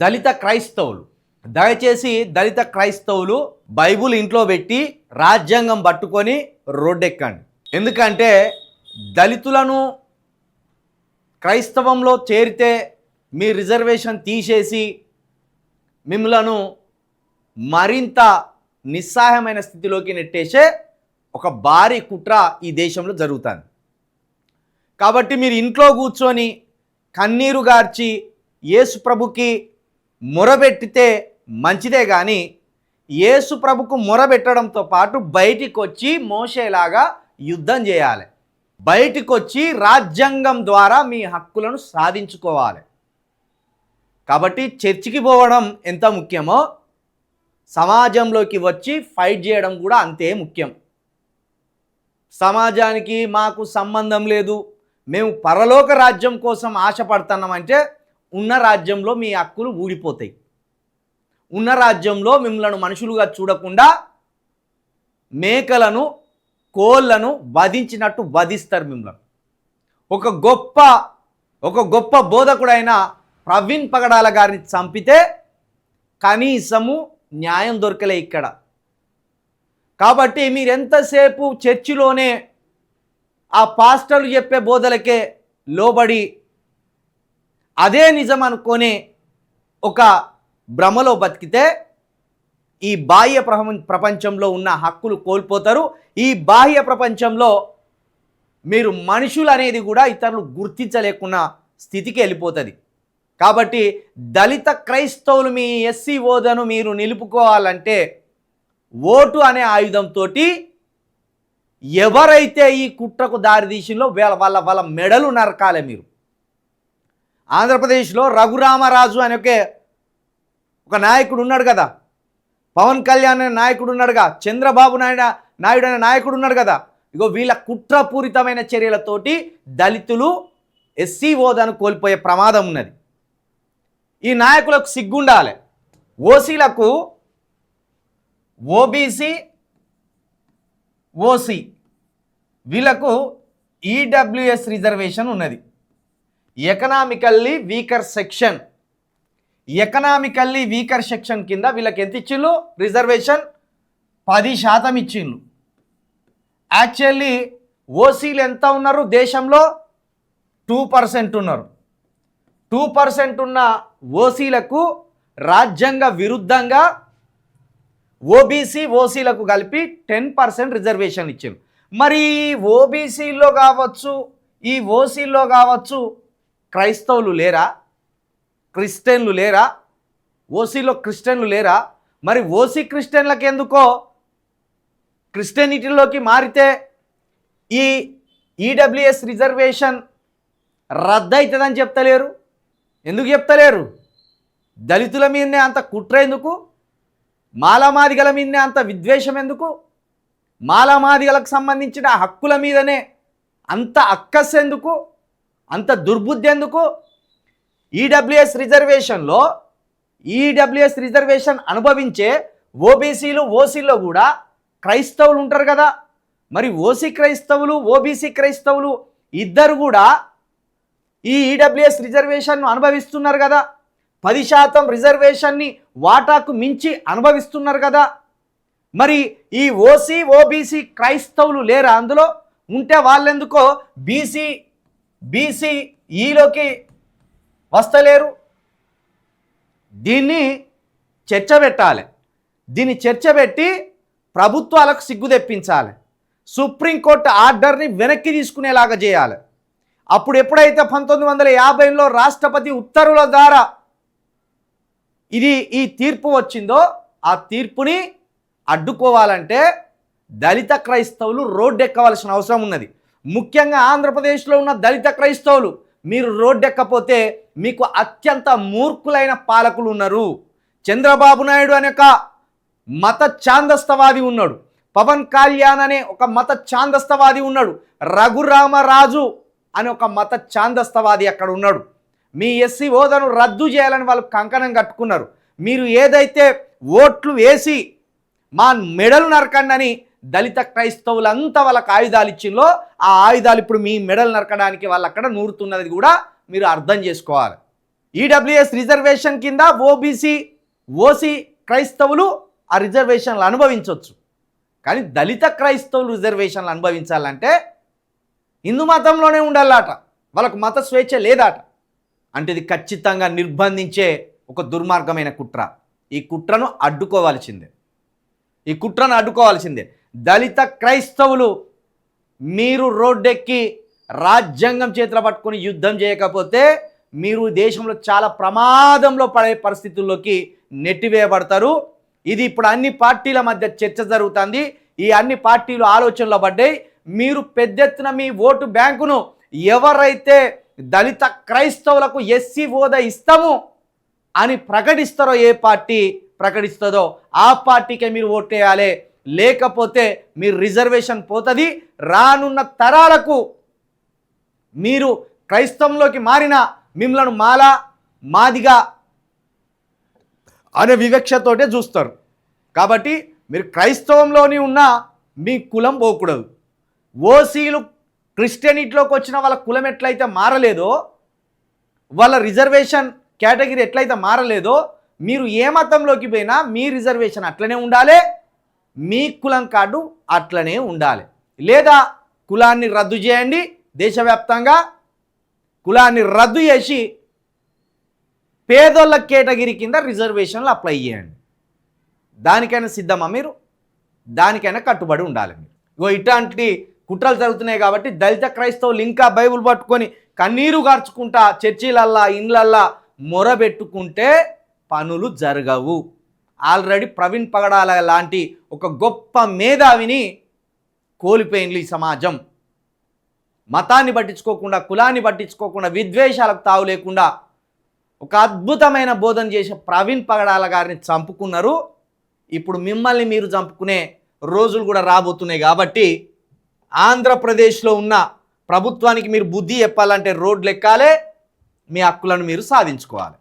దళిత క్రైస్తవులు, దయచేసి దళిత క్రైస్తవులు బైబుల్ ఇంట్లో పెట్టి రాజ్యాంగం పట్టుకొని రోడ్డెక్కండి. ఎందుకంటే దళితులను క్రైస్తవంలో చేరితే మీ రిజర్వేషన్ తీసేసి మిమ్మలను మరింత నిస్సహాయమైన స్థితిలోకి నెట్టేసే ఒక భారీ కుట్ర ఈ దేశంలో జరుగుతుంది. కాబట్టి మీరు ఇంట్లో కూర్చొని కన్నీరు గార్చి యేసు ప్రభుకి మొరబెట్టితే మంచిదే, కానీ యేసు ప్రభుకు మొరబెట్టడంతో పాటు బయటికి వచ్చి మోషేలాగా యుద్ధం చేయాలి. బయటికి వచ్చి రాజ్యాంగం ద్వారా మీ హక్కులను సాధించుకోవాలి. కాబట్టి చర్చికి పోవడం ఎంత ముఖ్యమో సమాజంలోకి వచ్చి ఫైట్ చేయడం కూడా అంతే ముఖ్యం. సమాజానికి మాకు సంబంధం లేదు, మేము పరలోక రాజ్యం కోసం ఆశపడుతున్నామంటే ఉన్న రాజ్యంలో మీ హక్కులు ఊడిపోతాయి. ఉన్న రాజ్యంలో మిమ్మల్ని మనుషులుగా చూడకుండా మేకలను కోళ్లను వధించినట్టు వధిస్తారు మిమ్మల్ని. ఒక గొప్ప బోధకుడైన ప్రవీణ్ పగడాల గారిని చంపితే కనీసము న్యాయం దొరకలే ఇక్కడ. కాబట్టి మీరు ఎంతసేపు చర్చిలోనే ఆ పాస్టర్లు చెప్పే బోధలకే లోబడి అదే నిజం అనుకొని ఒక భ్రమలో బతికితే ఈ బాహ్య ప్రపంచంలో ఉన్న హక్కులు కోల్పోతారు. ఈ బాహ్య ప్రపంచంలో మీరు మనుషులు అనేది కూడా ఇతరులు గుర్తించలేకున్న స్థితికి వెళ్ళిపోతుంది. కాబట్టి దళిత క్రైస్తవులు మీ ఎస్సీ హోదాను మీరు నిలుపుకోవాలంటే ఓటు అనే ఆయుధంతో ఎవరైతే ఈ కుట్రకు దారితీసిందో వాళ్ళ మెడలు నరకాలి. మీరు ఆంధ్రప్రదేశ్లో రఘురామరాజు అనే ఒక నాయకుడు ఉన్నాడు కదా, పవన్ కళ్యాణ్ అనే నాయకుడు ఉన్నాడుగా, చంద్రబాబు నాయుడు అనే నాయకుడు ఉన్నాడు కదా. ఇగో వీళ్ళ కుట్రపూరితమైన చర్యలతోటి దళితులు ఎస్సీ హోదాను కోల్పోయే ప్రమాదం ఉన్నది. ఈ నాయకులకు సిగ్గుండాలి. ఓసీలకు ఓబీసీ ఓసీ వీళ్ళకు ఈడబ్ల్యూఎస్ రిజర్వేషన్ ఉన్నది. ఎకనామికల్లీ వీకర్ సెక్షన్ కింద వీళ్ళకి ఎంత ఇచ్చిండ్రు? రిజర్వేషన్ 10% ఇచ్చిండ్రు. యాక్చువల్లీ ఓసీలు ఎంత ఉన్నారు దేశంలో? 2% ఉన్నారు. 2% ఉన్న ఓసీలకు రాజ్యాంగ విరుద్ధంగా ఓసీలకు కలిపి 10% రిజర్వేషన్ ఇచ్చారు. మరి ఓబీసీలో కావచ్చు, ఈ ఓసీలో కావచ్చు క్రైస్తవులు లేరా? క్రిస్టియన్లు లేరా? ఓసీలో క్రిస్టియన్లు లేరా? మరి ఓసీ క్రిస్టియన్లకు ఎందుకో క్రిస్టియనిటీలోకి మారితే ఈ ఈడబ్ల్యూఎస్ రిజర్వేషన్ రద్దు అవుతుందని చెప్తలేరు. ఎందుకు చెప్తలేరు? దళితుల మీదనే అంత కుట్ర ఎందుకు? మాలామాదిగల మీదనే అంత విద్వేషం ఎందుకు? మాలామాదిగలకు సంబంధించిన హక్కుల మీదనే అంత అక్కస్ ఎందుకు? అంత దుర్బుద్ధి ఎందుకు? ఈడబ్ల్యూఎస్ రిజర్వేషన్ అనుభవించే ఓబీసీలు ఓసీల్లో కూడా క్రైస్తవులు ఉంటారు కదా. మరి ఓసీ క్రైస్తవులు ఓబీసీ క్రైస్తవులు ఇద్దరు కూడా ఈ ఈడబ్ల్యూఎస్ రిజర్వేషన్ను అనుభవిస్తున్నారు కదా. 10% రిజర్వేషన్ని వాటాకు మించి అనుభవిస్తున్నారు కదా. మరి ఈ ఓబీసీ క్రైస్తవులు లేరా? అందులో ఉంటే వాళ్ళెందుకో బీసీఈలోకి వస్తలేరు. దీన్ని చర్చ పెట్టాలి. దీన్ని చర్చ పెట్టి ప్రభుత్వాలకు సిగ్గు తెప్పించాలి. సుప్రీంకోర్టు ఆర్డర్ని వెనక్కి తీసుకునేలాగా చేయాలి. అప్పుడు ఎప్పుడైతే 1950లో రాష్ట్రపతి ఉత్తర్వుల ద్వారా ఈ తీర్పు వచ్చిందో ఆ తీర్పుని అడ్డుకోవాలంటే దళిత క్రైస్తవులు రోడ్డెక్కవలసిన అవసరం ఉన్నది. ముఖ్యంగా ఆంధ్రప్రదేశ్లో ఉన్న దళిత క్రైస్తవులు మీరు రోడ్డెక్కపోతే మీకు అత్యంత మూర్ఖులైన పాలకులు ఉన్నారు. చంద్రబాబు నాయుడు అనే ఒక మత ఛాందస్తవాది ఉన్నాడు. పవన్ కళ్యాణ్ అనే ఒక మత ఛాందస్తవాది ఉన్నాడు. రఘురామరాజు అనే ఒక మత ఛాందస్తవాది అక్కడ ఉన్నాడు. మీ ఎస్సీ హోదాను రద్దు చేయాలని వాళ్ళు కంకణం కట్టుకున్నారు. మీరు ఏదైతే ఓట్లు వేసి మా మెడలు నరకండి అని దళిత క్రైస్తవులంతా వాళ్ళకి ఆయుధాలు ఇచ్చిందో ఆ ఆయుధాలు ఇప్పుడు మీ మెడలు నరకడానికి వాళ్ళు అక్కడ నూరుతున్నది కూడా మీరు అర్థం చేసుకోవాలి. ఈడబ్ల్యూఎస్ రిజర్వేషన్ కింద ఓసీ క్రైస్తవులు ఆ రిజర్వేషన్లు అనుభవించవచ్చు. కానీ దళిత క్రైస్తవులు రిజర్వేషన్లు అనుభవించాలంటే హిందూ మతంలోనే ఉండాలట, వాళ్ళకు మత స్వేచ్ఛ లేదట. అంటే ఇది ఖచ్చితంగా నిర్బంధించే ఒక దుర్మార్గమైన కుట్ర. ఈ కుట్రను అడ్డుకోవాల్సిందే. దళిత క్రైస్తవులు మీరు రోడ్డెక్కి రాజ్యాంగం చేతులు పట్టుకొని యుద్ధం చేయకపోతే మీరు దేశంలో చాలా ప్రమాదంలో పడే పరిస్థితుల్లోకి నెట్టివేయబడతారు. ఇది ఇప్పుడు అన్ని పార్టీల మధ్య చర్చ జరుగుతుంది. ఈ అన్ని పార్టీలు ఆలోచనలో పడ్డాయి. మీరు పెద్ద ఎత్తున మీ ఓటు బ్యాంకును ఎవరైతే దళిత క్రైస్తవులకు ఎస్సీ హోదా ఇస్తాము అని ప్రకటిస్తారో, ఏ పార్టీ ప్రకటిస్తుందో ఆ పార్టీకే మీరు ఓటేయాలి. లేకపోతే మీరు రిజర్వేషన్ పోతుంది. రానున్న తరాలకు మీరు క్రైస్తవంలోకి మారిన మిమ్మలను మాదిగా అనే వివక్షతోటే చూస్తారు. కాబట్టి మీరు క్రైస్తవంలోని ఉన్న మీ కులం పోకూడదు. ఓసీలు క్రిస్టియనిటీలోకి వచ్చిన వాళ్ళ కులం ఎట్లయితే మారలేదో, వాళ్ళ రిజర్వేషన్ కేటగిరీ ఎట్లయితే మారలేదో, మీరు ఏ మతంలోకి పోయినా మీ రిజర్వేషన్ అట్లనే ఉండాలి, మీ కులం కార్డు అట్లనే ఉండాలి. లేదా కులాన్ని రద్దు చేయండి, దేశవ్యాప్తంగా కులాన్ని రద్దు చేసి పేదోళ్ళ కేటగిరీ కింద రిజర్వేషన్లు అప్లై చేయండి. దానికైనా సిద్ధమా మీరు? దానికైనా కట్టుబడి ఉండాలి మీరు. ఇట్లాంటి కుట్రలు జరుగుతున్నాయి కాబట్టి దళిత క్రైస్తవులు ఇంకా బైబుల్ పట్టుకొని కన్నీరు గార్చుకుంటా చర్చిలల్లా ఇండ్లల్లా మొరబెట్టుకుంటే పనులు జరగవు. ఆల్రెడీ ప్రవీణ్ పగడాల లాంటి ఒక గొప్ప మేధావిని కోల్పోయింది ఈ సమాజం. మతాన్ని పట్టించుకోకుండా, కులాన్ని పట్టించుకోకుండా, విద్వేషాలకు తావు లేకుండా ఒక అద్భుతమైన బోధన చేసే ప్రవీణ్ పగడాల గారిని చంపుకున్నారు. ఇప్పుడు మిమ్మల్ని మీరు చంపుకునే రోజులు కూడా రాబోతున్నాయి. కాబట్టి ఆంధ్రప్రదేశ్లో ఉన్న ప్రభుత్వానికి మీరు బుద్ధి చెప్పాలంటే రోడ్లు ఎక్కాలి, మీ హక్కులను మీరు సాధించుకోవాలి.